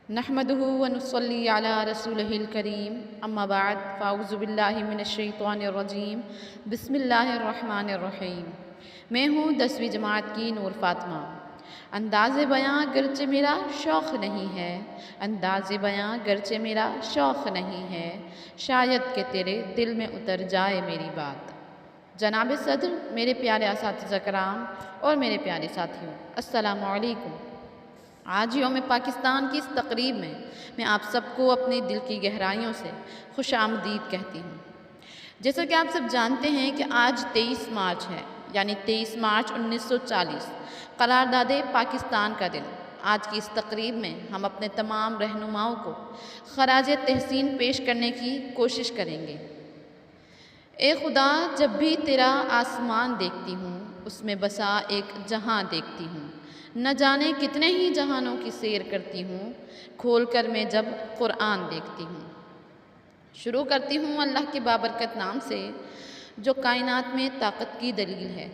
नहमदुहु व नुसल्ली अला रसूलिहिल करीम अम्मा बाद फ़ाऊज़ु बिल्लाहि मिनश्शैतानिर रजीम बिस्मिल्लाहिर रहमानिर रहीम। मैं हूँ 10वीं जमात की नूर फ़ातिमा। अंदाज़े बयां गर्चे मेरा शौक़ नहीं है, अंदाज़े बयां गर्चे मेरा शौक़ नहीं है, शायद कि तेरे दिल में उतर जाए मेरी बात। जनाब सदर, मेरे प्यारे असातिज़ा कराम और मेरे प्यारे साथियों, अस्सलामु अलैकुम। आज यौम पाकिस्तान की इस तकरीब में मैं आप सबको अपने दिल की गहराइयों से खुश आमदीद कहती हूँ। जैसा कि आप सब जानते हैं कि आज 23 मार्च है, यानी 23 मार्च 1940 करारदादे पाकिस्तान का दिन। आज की इस तकरीब में हम अपने तमाम रहनुमाओं को खराज तहसीन पेश करने की कोशिश करेंगे। ए खुदा, जब भी तेरा आसमान देखती हूँ उसमें बसा एक जहां देखती हूँ, न जाने कितने ही जहानों की सैर करती हूँ, खोल कर मैं जब कुरान देखती हूँ। शुरू करती हूँ अल्लाह के बाबरकत नाम से जो कायनात में ताकत की दलील है।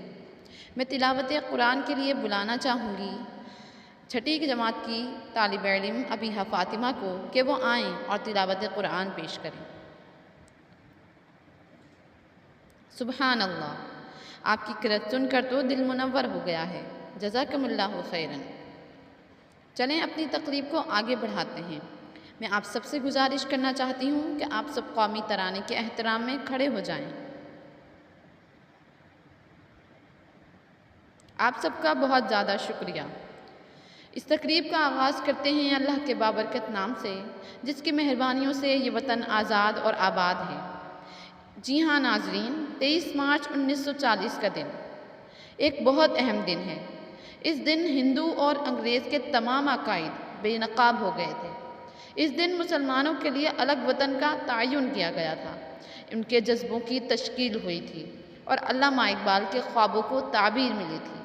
मैं तिलावत कुरान के लिए बुलाना चाहूँगी छठी की जमात की तालिब इल्म अबीहा फ़ातिमा को कि वो आएँ और तिलावत कुरान पेश करें। सुबहान अल्लाह, आपकी क़िरात सुनकर तो दिल मुनव्वर हो गया है। जज़ाकमुल्लाहु खैरन। चलें अपनी तकरीब को आगे बढ़ाते हैं। मैं आप सबसे गुजारिश करना चाहती हूँ कि आप सब कौमी तराने के एहतराम में खड़े हो जाएं। आप सबका बहुत ज़्यादा शुक्रिया। इस तकरीब का आगाज़ करते हैं अल्लाह के बाबरकत नाम से जिसकी मेहरबानियों से ये वतन आज़ाद और आबाद है। जी हाँ नाजरीन, 23 मार्च 1940 का दिन एक बहुत अहम दिन है। इस दिन हिंदू और अंग्रेज़ के तमाम अकायद बेनकाब हो गए थे। इस दिन मुसलमानों के लिए अलग वतन का तयन किया गया था, उनके जज्बों की तश्कील हुई थी और अल्लामा इकबाल के ख्वाबों को ताबीर मिली थी।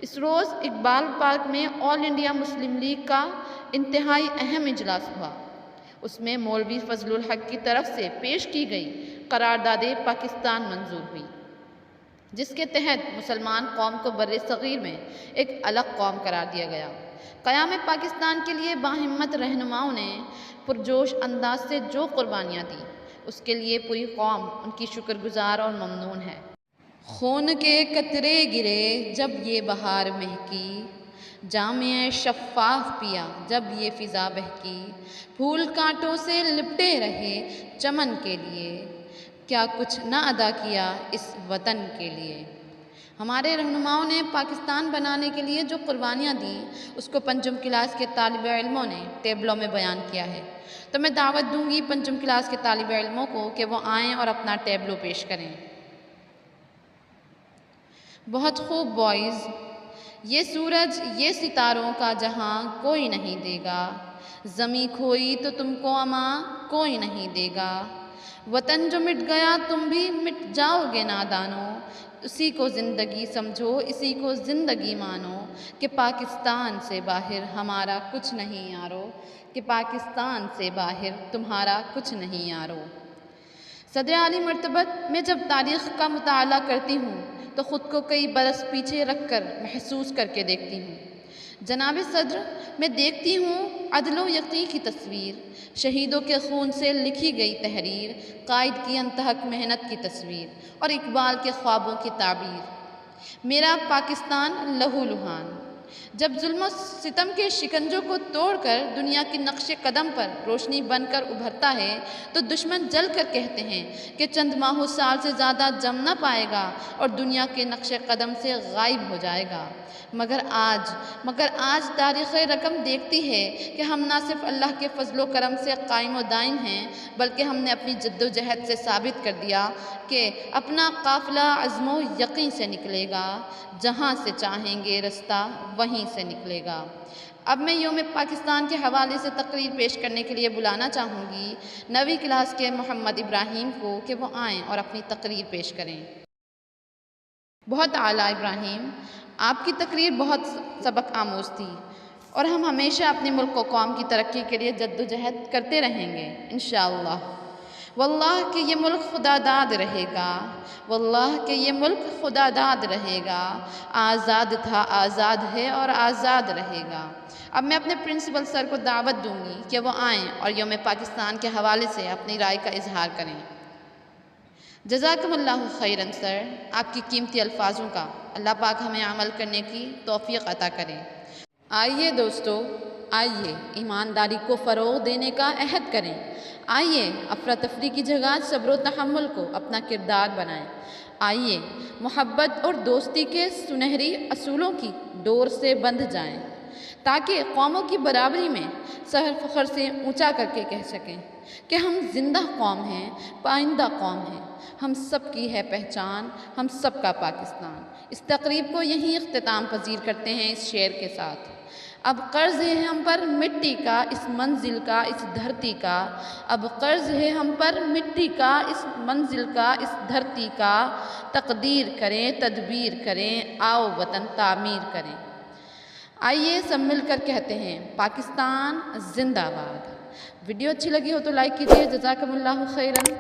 इस रोज़ इकबाल पार्क में ऑल इंडिया मुस्लिम लीग का इंतहाई अहम इजलास हुआ। उसमें मौलवी फजलुल हक की तरफ से पेश की गई करारदादे पाकिस्तान मंजूर हुई, जिसके तहत मुसलमान कौम को बर्रे सग़ीर में एक अलग कौम करार दिया गया। क़याम पाकिस्तान के लिए बाहिम्मत रहनुमाओं ने पुरजोश अंदाज से जो कुर्बानियाँ दी उसके लिए पूरी कौम उनकी शुक्रगुजार और ममनून है। खून के कतरे गिरे जब ये बहार महकी, जामे शफ़ाफ़ पिया जब ये फ़िज़ा बहकी, फूल कांटों से लिपटे रहे चमन के लिए, क्या कुछ ना अदा किया इस वतन के लिए। हमारे रहनुमाओं ने पाकिस्तान बनाने के लिए जो कुर्बानियाँ दी उसको पंचम क्लास के तालिब इल्मों ने टेबलों में बयान किया है। तो मैं दावत दूंगी पंचम क्लास के तालिब इल्मों को कि वो आएँ और अपना टेबलो पेश करें। बहुत खूब बॉयज़, ये सूरज ये सितारों का जहां कोई नहीं देगा, ज़मी खोई तो तुमको अमा कोई नहीं देगा, वतन जो मिट गया तुम भी मिट जाओगे नादानो, उसी को ज़िंदगी समझो इसी को ज़िंदगी मानो, कि पाकिस्तान से बाहर हमारा कुछ नहीं यारो, कि पाकिस्तान से बाहर तुम्हारा कुछ नहीं यारो। सदर आली मर्तबत मैं जब तारीख़ का मुताला करती हूँ तो ख़ुद को कई बरस पीछे रख कर महसूस करके देखती हूँ। जनाब सदर, मैं देखती हूँ अदलो यक़ीन की तस्वीर, शहीदों के खून से लिखी गई तहरीर, कायद की अनतहक मेहनत की तस्वीर और इकबाल के ख्वाबों की ताबीर। मेरा पाकिस्तान लहू लुहान जब जुल्म सितम के शिकंजों को तोड़कर दुनिया के नक्शे कदम पर रोशनी बनकर उभरता है तो दुश्मन जल कर कहते हैं कि चंद माह साल से ज़्यादा जम न पाएगा और दुनिया के नक्शे कदम से गायब हो जाएगा। मगर आज तारीख़ रकम देखती है कि हम ना सिर्फ अल्लाह के फजलो करम से कायम व दायम हैं, बल्कि हमने अपनी जद्दोजहद से साबित कर दिया कि अपना काफ़िला अज़्मो यकीन से निकलेगा, जहाँ से चाहेंगे रास्ता वहीं से निकलेगा। अब मैं यौम पाकिस्तान के हवाले से तकरीर पेश करने के लिए बुलाना चाहूँगी 9वीं क्लास के मोहम्मद इब्राहिम को कि वो आएँ और अपनी तकरीर पेश करें। बहुत आला इब्राहिम, आपकी तकरीर बहुत सबक आमोज़ थी और हम हमेशा अपने मुल्क व कौम की तरक्की के लिए जद्दोजहद करते रहेंगे इंशाअल्लाह। वल्लाह के ये मुल्क खुदादाद रहेगा, वल्लाह के ये मुल्क खुदादाद रहेगा। आज़ाद था, आज़ाद है और आज़ाद रहेगा। अब मैं अपने प्रिंसिपल सर को दावत दूंगी कि वो आएँ और यौम पाकिस्तान के हवाले से अपनी राय का इजहार करें। जज़ाकमुल्लाहु खैरन सर, आपकी कीमती अल्फाजों का अल्लाह पाक हमें अमल करने की तौफ़ीक़ अता करें। आइए दोस्तों, आइए ईमानदारी को फ़रोग़ देने का अहद करें। आइए अफरा तफरी की जगह सब्र व तहम्मुल को अपना किरदार बनाएं। आइए मोहब्बत और दोस्ती के सुनहरी असूलों की डोर से बंध जाएं, ताकि कौमों की बराबरी में सर फ़ख्र से ऊंचा करके कह सकें कि हम जिंदा कौम हैं, पाइंदा कौम हैं, हम सब की है पहचान, हम सब का पाकिस्तान। इस तकरीब को यहीं इख्तिताम पजीर करते हैं इस शेर के साथ। अब कर्ज़ है हम पर मिट्टी का, इस मंजिल का, इस धरती का। अब कर्ज़ है हम पर मिट्टी का, इस मंजिल का, इस धरती का। तकदीर करें, तदबीर करें, आओ वतन तामीर करें। आइए सब मिलकर कहते हैं पाकिस्तान जिंदाबाद। वीडियो अच्छी लगी हो तो लाइक कीजिए। जज़ाकमुल्लाहु खैरन।